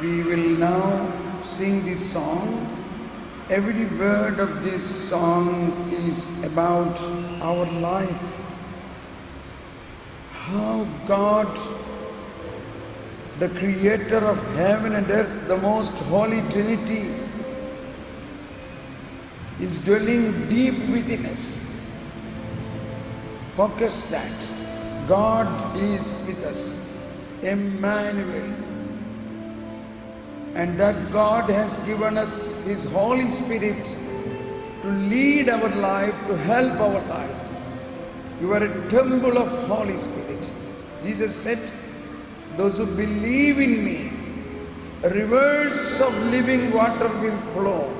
We will now sing this song. Every word of this song is about our life. How God, the creator of heaven and earth, the most holy Trinity, is dwelling deep within us. Focus that. God is with us, Emmanuel. And that God has given us His Holy Spirit to lead our life, to help our life. You are a temple of Holy Spirit. Jesus said, those who believe in me, rivers of living water will flow.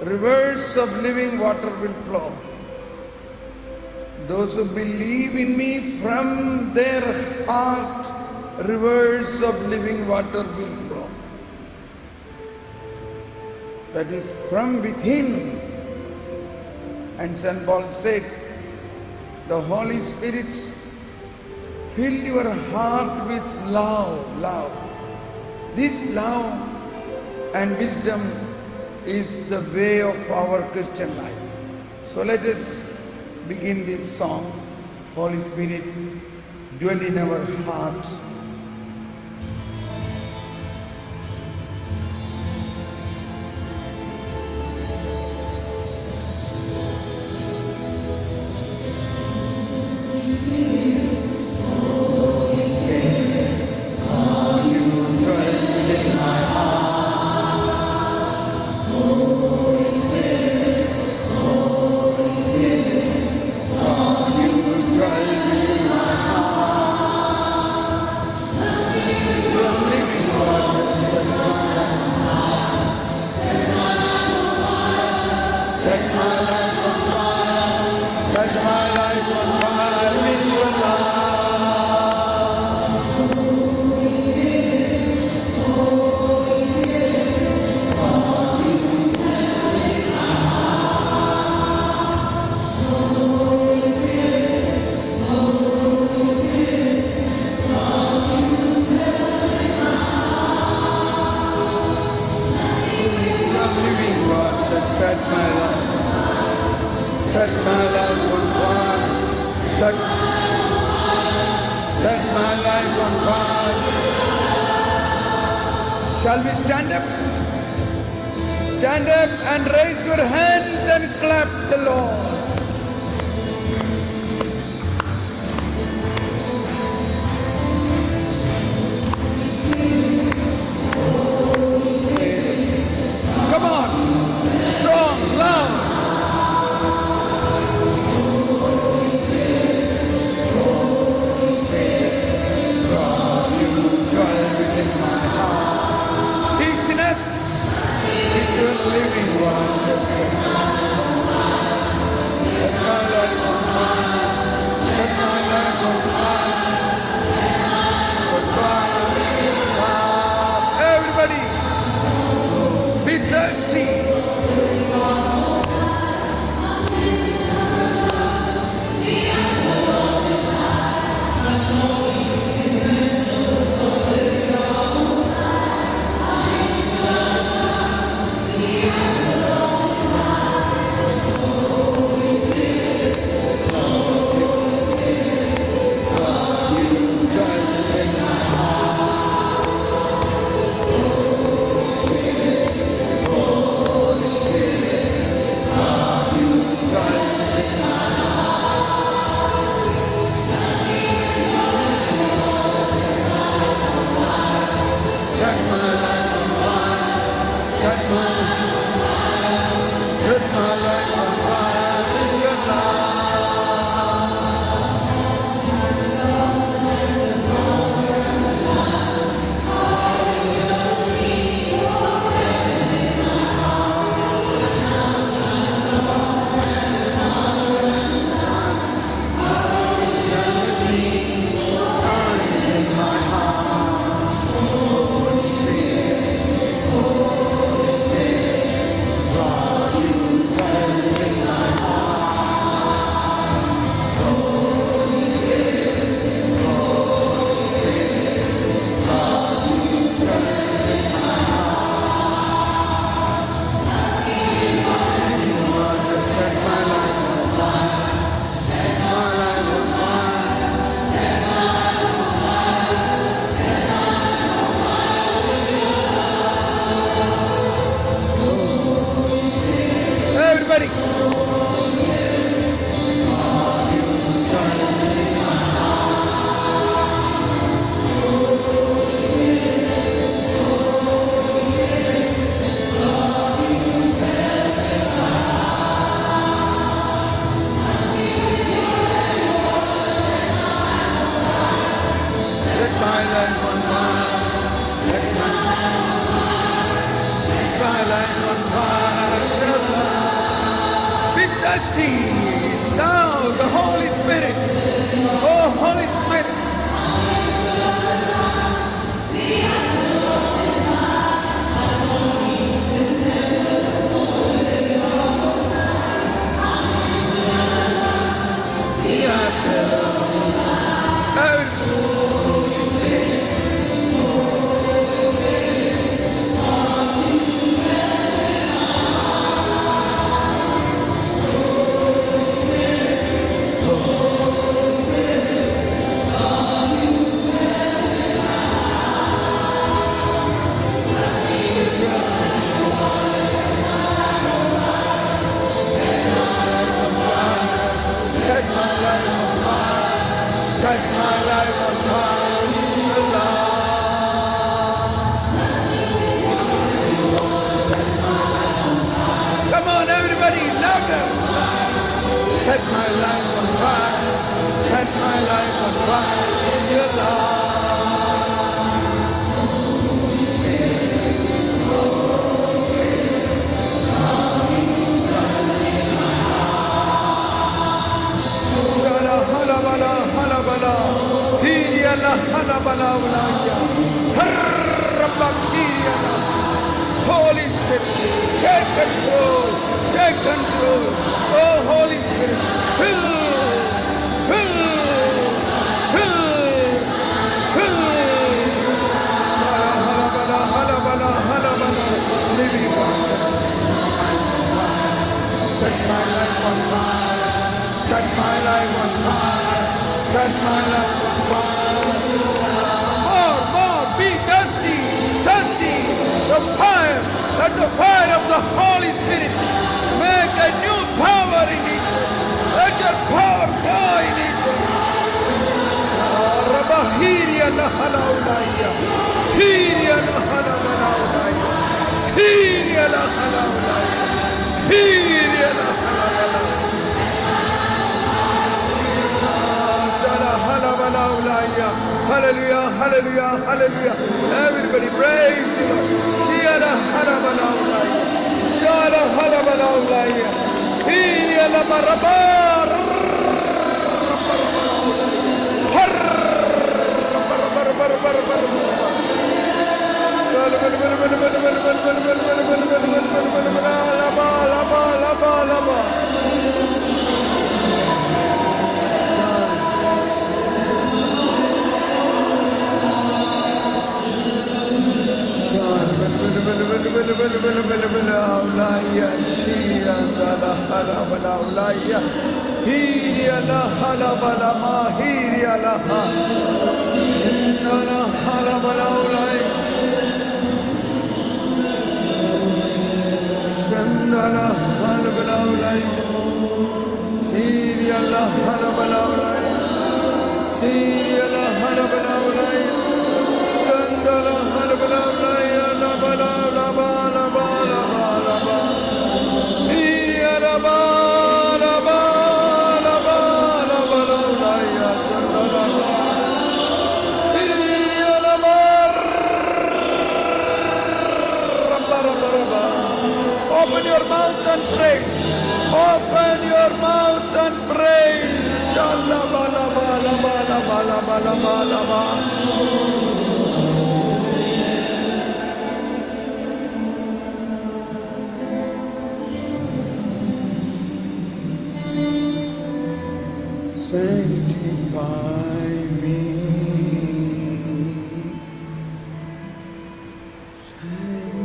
Rivers of living water will flow. Those who believe in me, from their heart, rivers of living water will flow. That is from within. And St. Paul said, the Holy Spirit fill your heart with love. This love and wisdom is the way of our Christian life. So let us begin this song. Holy Spirit, dwell in our heart. Set my life on fire. Set my life on fire. Shall we stand up? Stand up and raise your hands and clap the Lord. Come on. Strong, loud. Living water, set my life on fire, set my life on fire, everybody, be thirsty. thirsty. Now the Holy Spirit. Oh, Holy Spirit. Set my life on fire. Set my life on fire. Set my life on fire. Come on, everybody, louder. Set my life on fire. Set my life on fire. Your love. Halabala, halabala, hiriyala, halabala, ulaya, harrabakiriyala. Holy Spirit, take control, take control. Oh, Holy Spirit, fill, fill, fill, fill. Halabala, halabala, halabala, living waters. Set my life on fire. Set my life on fire. Set my life on fire. More, be thirsty, thirsty. The fire, let the fire of the Holy Spirit make a new power in each one. Let your power flow in each one. Rabahiriya lahalaulaya. Hiriya lahalaulaya. Hiriya lahalaulaya. Hiriya lahalaulaya. Hallelujah, hallelujah, hallelujah. Everybody praise the Lord. Shiala halabalaulaya. Shiala halabalaulaya. Hiyala barabar. Har. Open your mouth and praise. Open your mouth and praise. Shalabalabalabalabalabalabalaba. Sanctify me.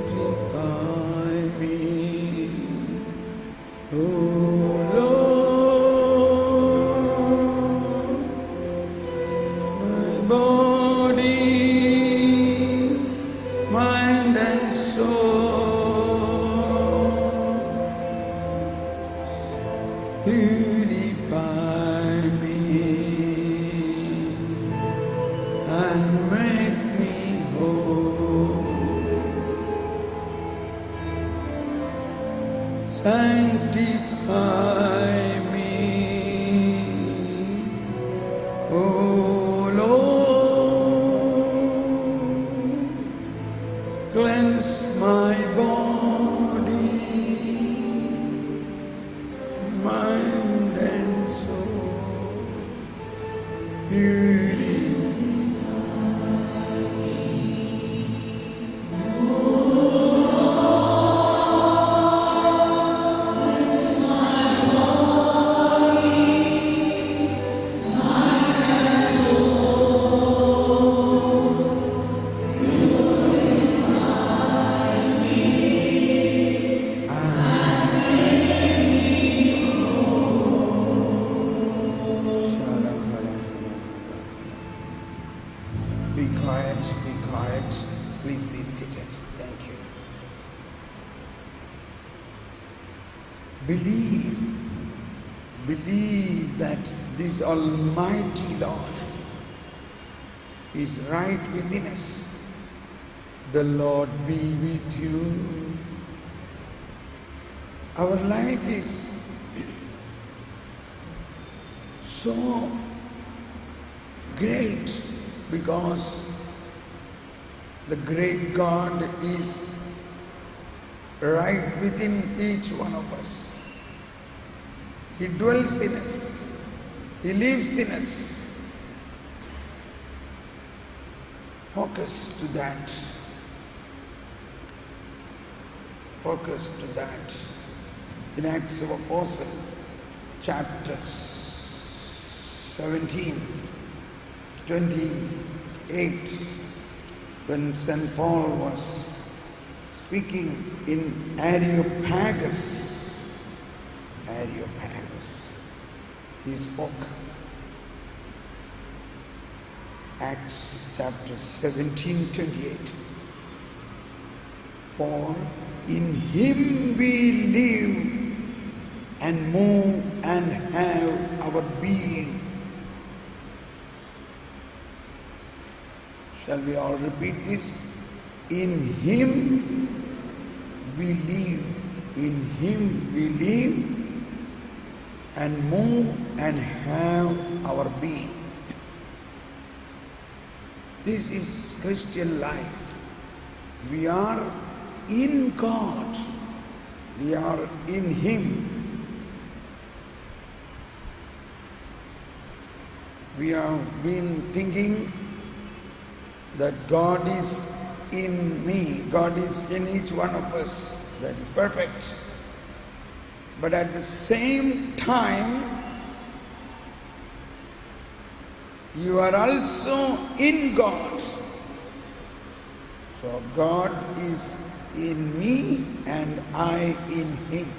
Sanctify me. Oh Lord, my body, mind and soul, purify me and make me whole. Sanctify me, O Lord. Cleanse my body, my Please be seated. Thank you. Believe that this Almighty Lord is right within us. The Lord be with you. Our life is so great because the great God is right within each one of us. He dwells in us. He lives in us. Focus to that. Focus to that. In Acts of Apostles, chapter 17, 28, when St. Paul was speaking in Areopagus, he spoke. Acts chapter 17, 28. For in him we live and move and have our being. Shall we all repeat this? In him we live, in him we live and move and have our being. This is Christian life. We are in God. We are in him. We have been thinking that God is in me, God is in each one of us. That is perfect. But at the same time, you are also in God. So God is in me and I in him.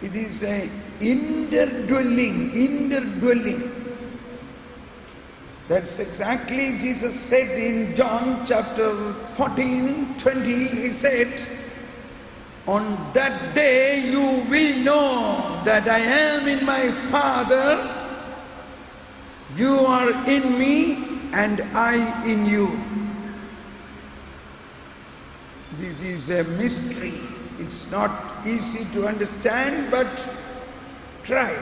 It is a indwelling. That's exactly Jesus said in John chapter 14, 20. He said, on that day you will know that I am in my Father, you are in me and I in you. This is a mystery. It's not easy to understand, but try.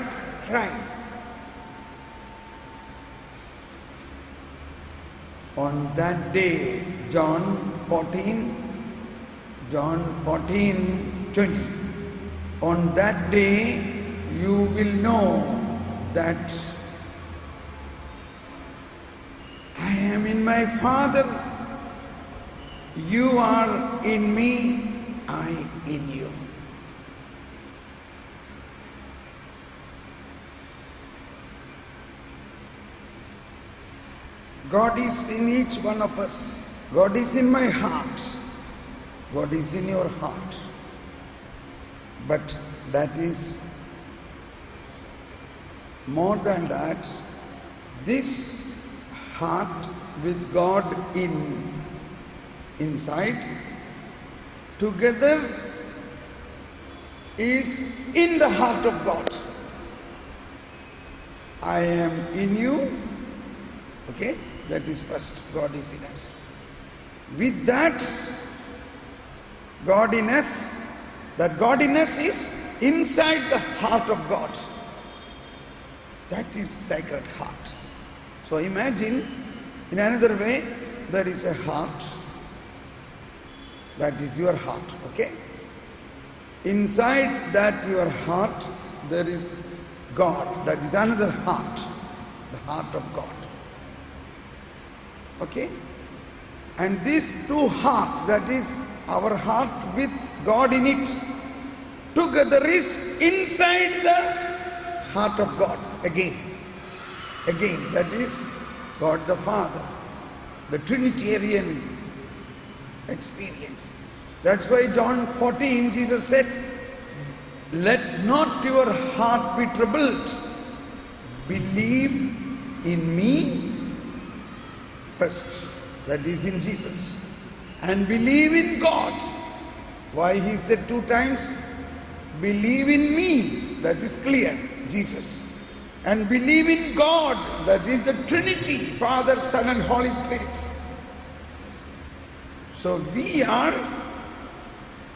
On that day, John 14, 20. On that day, you will know that I am in my Father, you are in me, I in you. God is in each one of us. God is in my heart. God is in your heart. But that is more than that. This heart with God inside together is in the heart of God. I am in you. Okay? That is first. God is in us. With that, God in us, that God in us is inside the heart of God. That is Sacred Heart. So imagine, in another way, there is a heart. That is your heart, okay? Inside that your heart, there is God. That is another heart, the heart of God. Okay? And these two hearts, that is our heart with God in it, together is inside the heart of God again. That is God the Father, the Trinitarian experience. That's why John 14, Jesus said, let not your heart be troubled. Believe in me first. that is in Jesus, and believe in God. Why he said 2 times? Believe in me, that is clear, Jesus. And believe in God, that is the Trinity, Father, Son and Holy Spirit. So we are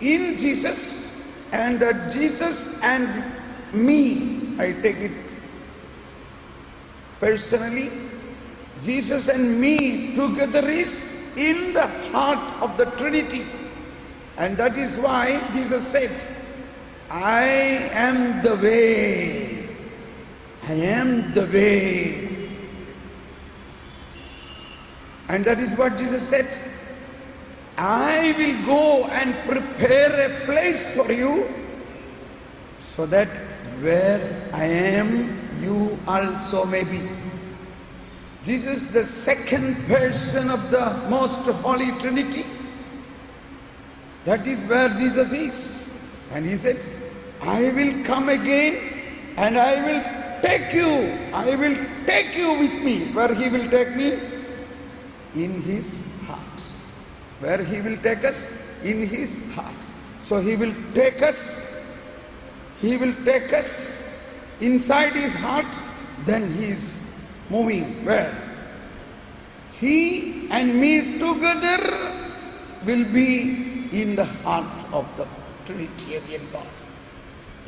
in Jesus, and that Jesus and me, I take it personally, Jesus and me together is in the heart of the Trinity. And that is why Jesus said, I am the way. I am the way. And that is what Jesus said. I will go and prepare a place for you, so that where I am, you also may be. Jesus, the second person of the most holy Trinity, that is where Jesus is. And he said, I will come again and I will take you. I will take you with me. Where he will take me? In his heart. Where he will take us? In his heart. So he will take us. He will take us inside his heart. Then he is moving where? He and me together will be in the heart of the Trinitarian God.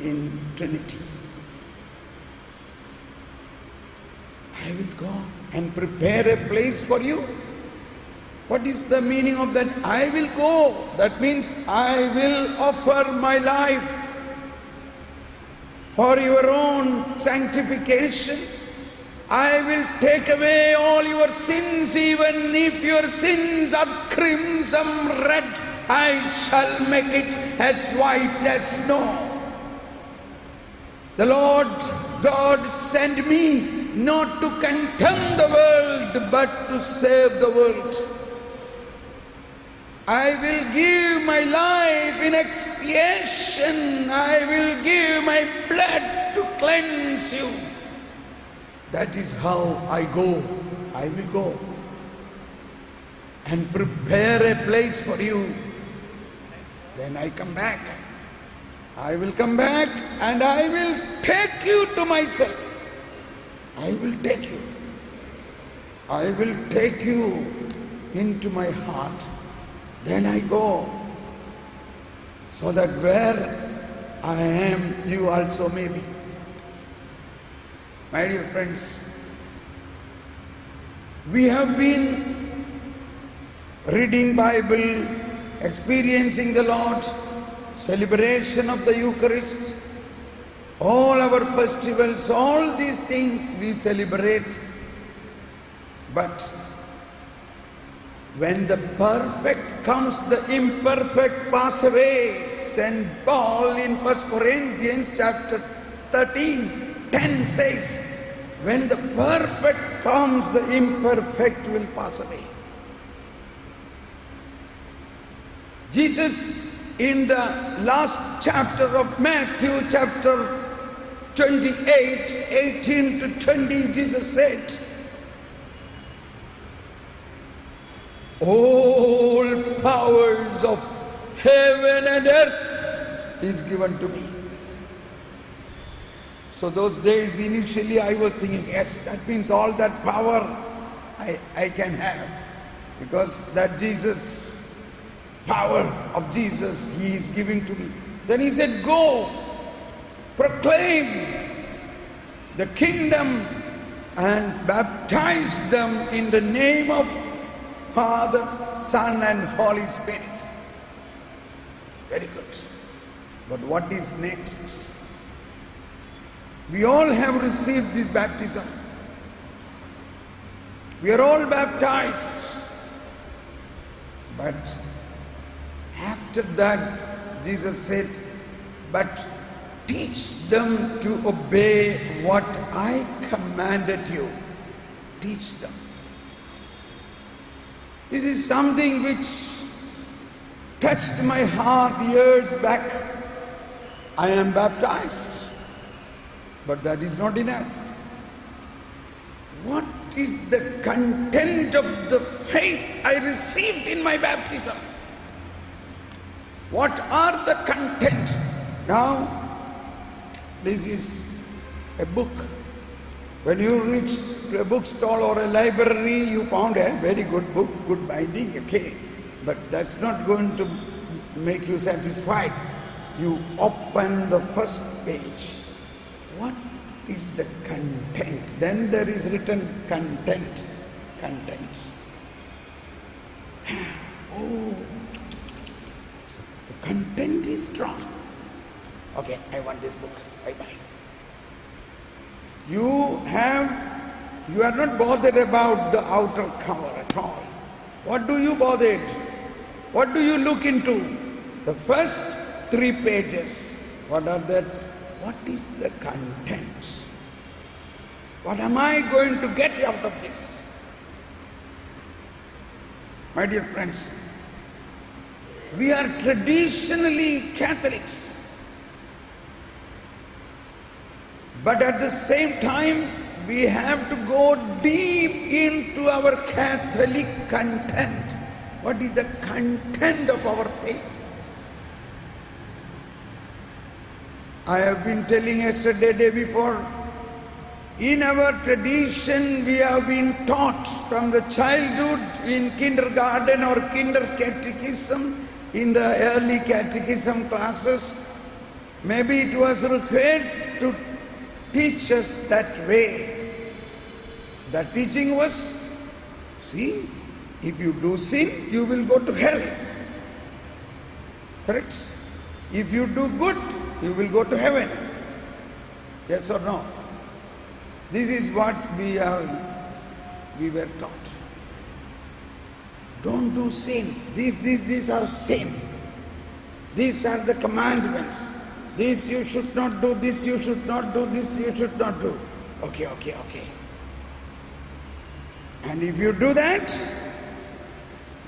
In Trinity. I will go and prepare a place for you. What is the meaning of that? I will go. That means I will offer my life for your own sanctification. I will take away all your sins, even if your sins are crimson red, I shall make it as white as snow. The Lord God sent me not to condemn the world, but to save the world. I will give my life in expiation. I will give my blood to cleanse you. That is how I go. I will go and prepare a place for you. Then I come back. I will come back and I will take you to myself. I will take you. I will take you into my heart. Then I go, so that where I am, you also may be. My dear friends, we have been reading Bible, experiencing the Lord, celebration of the Eucharist, all our festivals, all these things we celebrate. But when the perfect comes, the imperfect pass away. St. Paul in 1 Corinthians chapter 13:10 says, when the perfect comes, the imperfect will pass away. Jesus, in the last chapter of Matthew, chapter 28, 18 to 20, Jesus said, all powers of heaven and earth is given to me. So those days, initially I was thinking, yes, that means all that power I can have. Because that Jesus, power of Jesus, he is giving to me. Then he said, go, proclaim the kingdom and baptize them in the name of Father, Son and Holy Spirit. Very good. But what is next? We all have received this baptism. We are all baptized. But after that, Jesus said, but teach them to obey what I commanded you. Teach them. This is something which touched my heart years back. I am baptized, but that is not enough. What is the content of the faith I received in my baptism? What are the content? Now, this is a book. When you reach to a bookstall or a library, you found a very good book, good binding, okay. But that's not going to make you satisfied. You open the first page. What is the content? Then there is written content. Content. Oh, the content is strong. Okay, I want this book. I buy. You are not bothered about the outer cover at all. What do you bother? What do you look into? The first 3 pages. What are that? What is the content? What am I going to get out of this? My dear friends, we are traditionally Catholics. But at the same time, we have to go deep into our Catholic content. What is the content of our faith? I have been telling yesterday, day before, in our tradition we have been taught from the childhood in kindergarten or kinder catechism, in the early catechism classes. Maybe it was required to teach us that way. The teaching was, see, if you do sin, you will go to hell. Correct? If you do good, you will go to heaven. Yes or no? This is what we were taught. Don't do sin. These are sin. These are the commandments. This you should not do, this you should not do, this you should not do. Okay. And if you do that,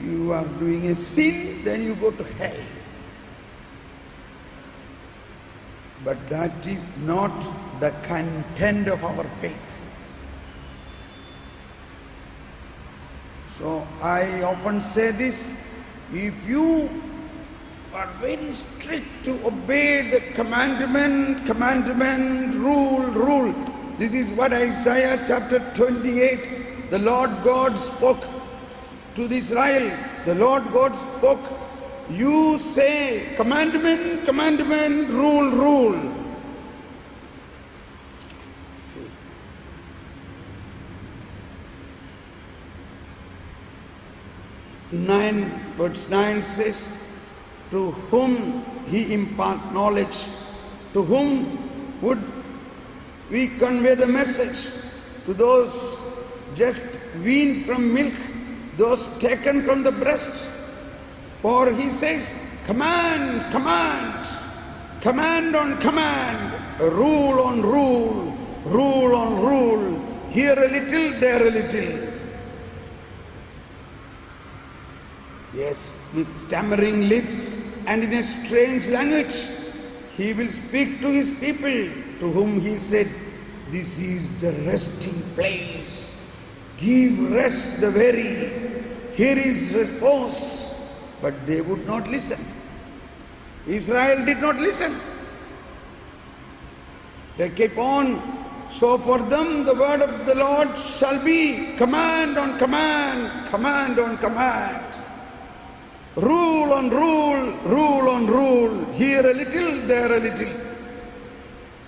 you are doing a sin, then you go to hell. But that is not the content of our faith. So I often say this, if you are very strict to obey the commandment, rule. This is what Isaiah chapter 28, the Lord God spoke to Israel. The Lord God spoke, you say commandment, rule. See. Verse 9 says, to whom he impart knowledge, to whom would we convey the message? To those just weaned from milk, those taken from the breast. For he says, command on command, rule on rule, here a little, there a little. Yes, with stammering lips and in a strange language, he will speak to his people, to whom he said, this is the resting place. Give rest the weary. Here is repose. But they would not listen. Israel did not listen. They kept on. So for them the word of the Lord shall be command on command, command on command. Rule on rule, here a little, there a little.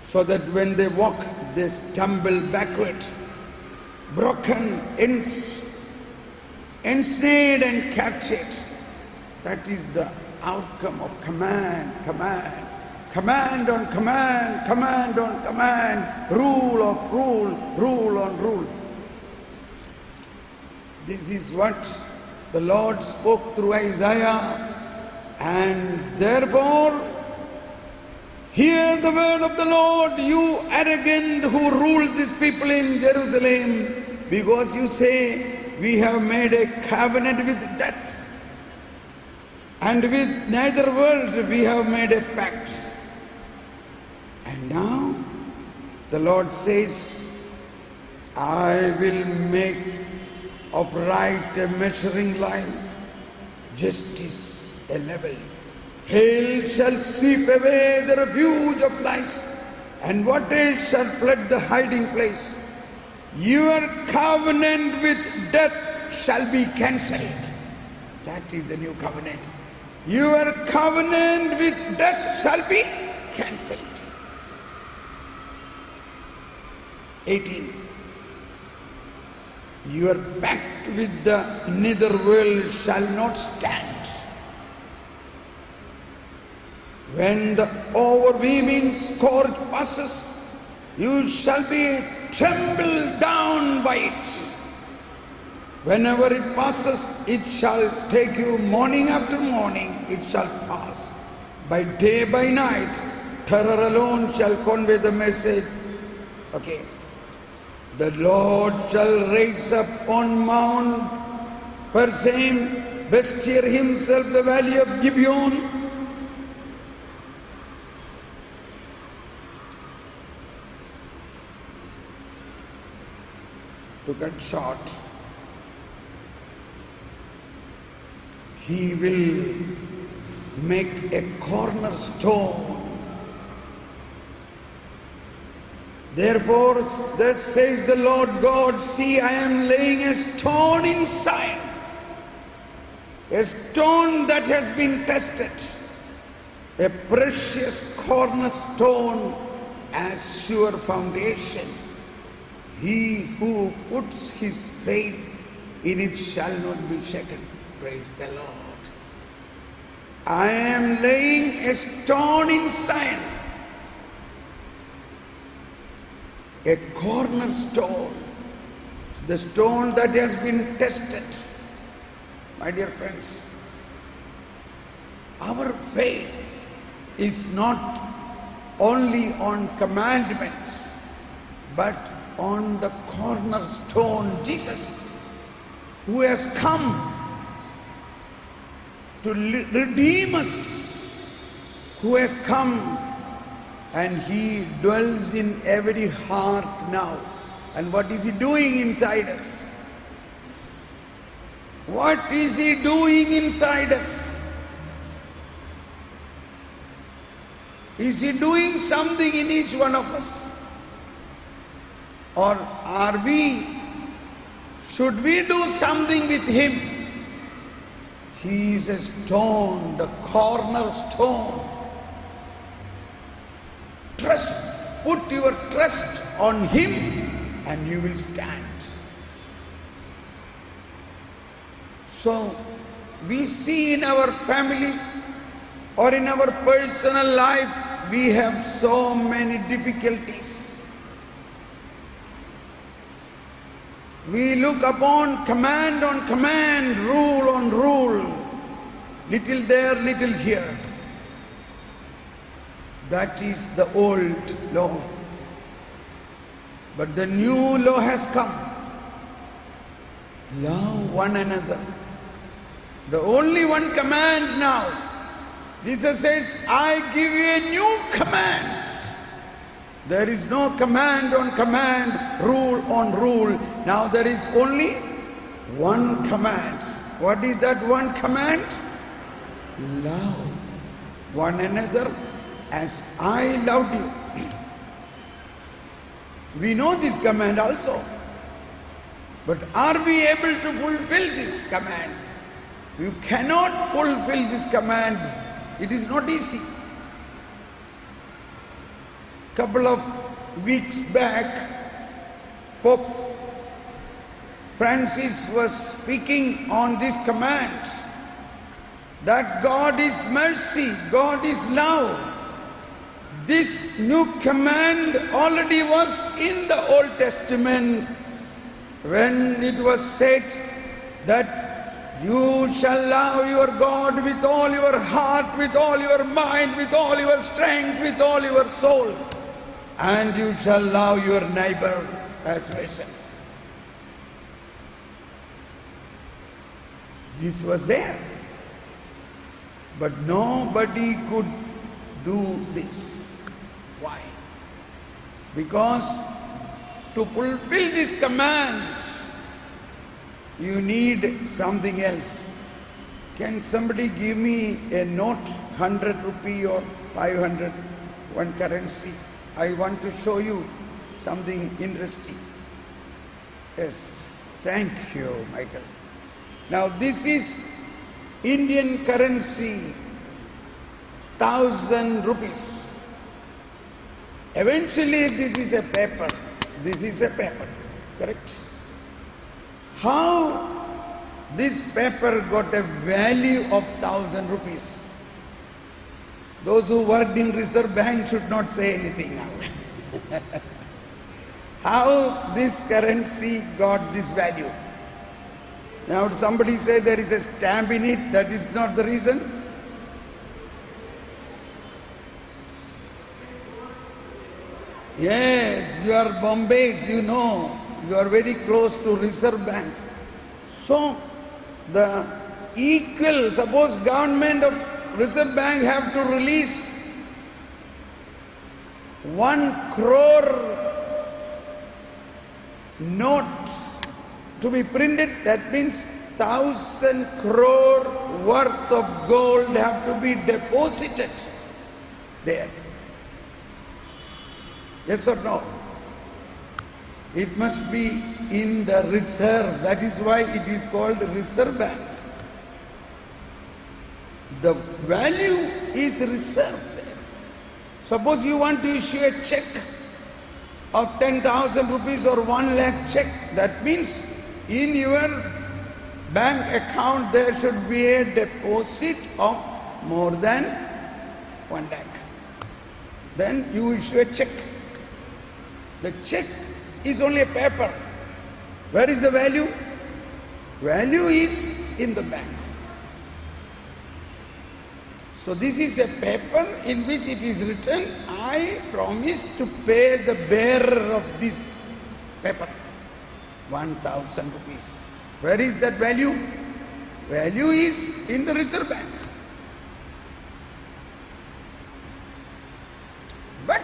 So that when they walk, they stumble backward, broken, ensnared and captured. That is the outcome of command on command, rule on rule. This is what the Lord spoke through Isaiah, and therefore, hear the word of the Lord, you arrogant who ruled these people in Jerusalem, because you say, we have made a covenant with death, and with neither world we have made a pact. And now the Lord says, I will make of right a measuring line, justice a level. Hail shall sweep away the refuge of lies, and waters shall flood the hiding place. Your covenant with death shall be cancelled. That is the new covenant. Your covenant with death shall be cancelled. 18. Your pact with the nether world shall not stand. When the overwhelming scourge passes, you shall be trembled down by it. Whenever it passes, it shall take you morning after morning, it shall pass. By day, by night, terror alone shall convey the message. Okay. The Lord shall raise up on Mount Perseim, bestir himself the valley of Gibeon. To cut short, he will make a cornerstone. Therefore, thus says the Lord God, see, I am laying a stone in Zion, a stone that has been tested, a precious cornerstone as sure foundation. He who puts his faith in it shall not be shaken. Praise the Lord. I am laying a stone in Zion, a cornerstone, the stone that has been tested. My dear friends, our faith is not only on commandments, but on the cornerstone, Jesus, who has come to redeem us, who has come and he dwells in every heart now. And what is he doing inside us? What is he doing inside us? Is he doing something in each one of us? Or should we do something with him? He is a stone, the cornerstone. Put your trust on him and you will stand. So, we see in our families or in our personal life, we have so many difficulties. We look upon command on command, rule on rule, little there, little here. That is the old law. But the new law has come. Love one another. The only one command now. Jesus says, I give you a new command. There is no command on command, rule on rule. Now there is only one command. What is that one command? Love one another as I loved you. We know this command also. But are we able to fulfill this command? You cannot fulfill this command. It is not easy. Couple of weeks back, Pope Francis was speaking on this command that God is mercy, God is love. This new command already was in the Old Testament when it was said that you shall love your God with all your heart, with all your mind, with all your strength, with all your soul. And you shall love your neighbor as yourself. This was there. But nobody could do this. Why? Because to fulfill this command, you need something else. Can somebody give me a note, 100 rupee or 500, one currency? I want to show you something interesting. Yes, thank you, Michael. Now this is Indian currency, 1,000 rupees. Eventually this is a paper. This is a paper, correct? How this paper got a value of 1,000 rupees? Those who worked in Reserve Bank should not say anything now. How this currency got this value? Now somebody say there is a stamp in it, that is not the reason. Yes, you are Bombays, you know, you are very close to Reserve Bank. So the equal, suppose government of Reserve Bank have to release 1 crore notes to be printed, that means 1,000 crore worth of gold have to be deposited there. Yes or no? It must be in the reserve. That is why it is called Reserve Bank. The value is reserved there. Suppose you want to issue a check of 10,000 rupees or 1 lakh check. That means in your bank account there should be a deposit of more than 1 lakh. Then you issue a check. The check is only a paper. Where is the value? Value is in the bank. So this is a paper in which it is written, I promise to pay the bearer of this paper 1,000 rupees. Where is that value? Value is in the Reserve Bank. But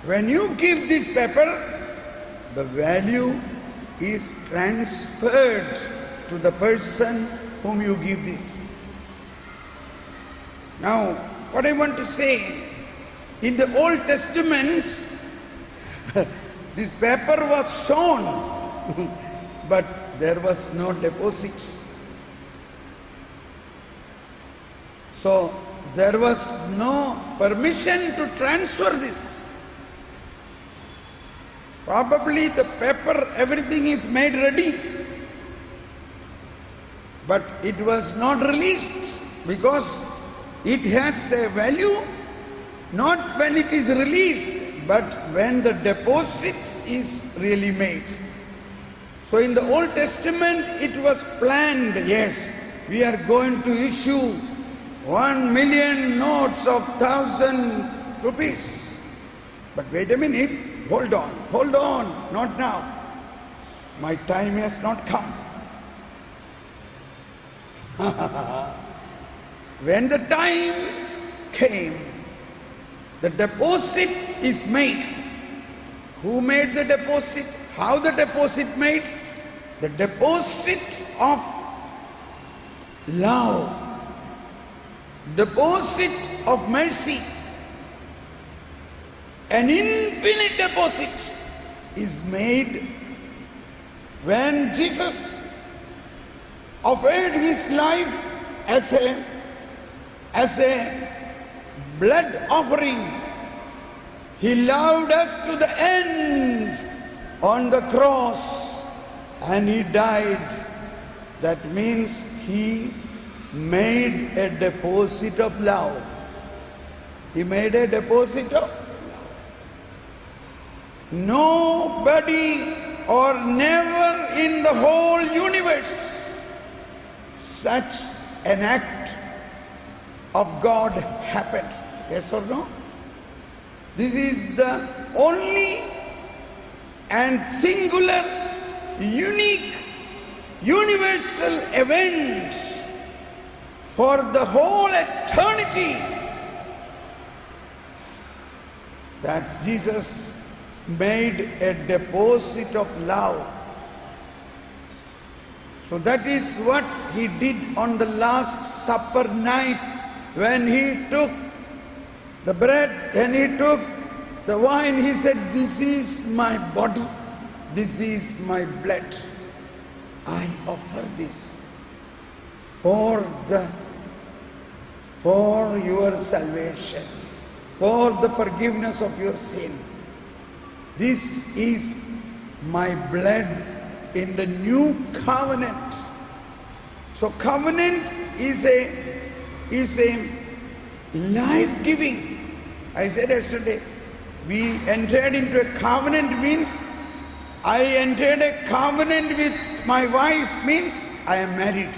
when you give this paper, the value is transferred to the person whom you give this. Now, what I want to say, in the Old Testament, this paper was shown, but there was no deposit. So, there was no permission to transfer this. Probably the paper, everything is made ready, but it was not released because it has a value not when it is released, but when the deposit is really made. So in the Old Testament it was planned, yes, we are going to issue 1 million notes of 1,000 rupees. But wait a minute, hold on, not now. My time has not come. When the time came, the deposit is made. Who made the deposit? How the deposit made? The deposit of love, deposit of mercy, an infinite deposit is made when Jesus offered his life as a blood offering. He loved us to the end on the cross and he died. That means he made a deposit of love. He made a deposit of love. Nobody or never in the whole universe such an act of God happened. Yes or no? This is the only and singular, unique, universal event for the whole eternity that Jesus made a deposit of love. So that is what he did on the Last Supper night when he took the bread and he took the wine. He said, "This is my body, this is my blood. I offer this for your salvation, for the forgiveness of your sin. This is my blood in the new covenant." So covenant is a life-giving. I said yesterday, we entered into a covenant means I entered a covenant with my wife means I am married.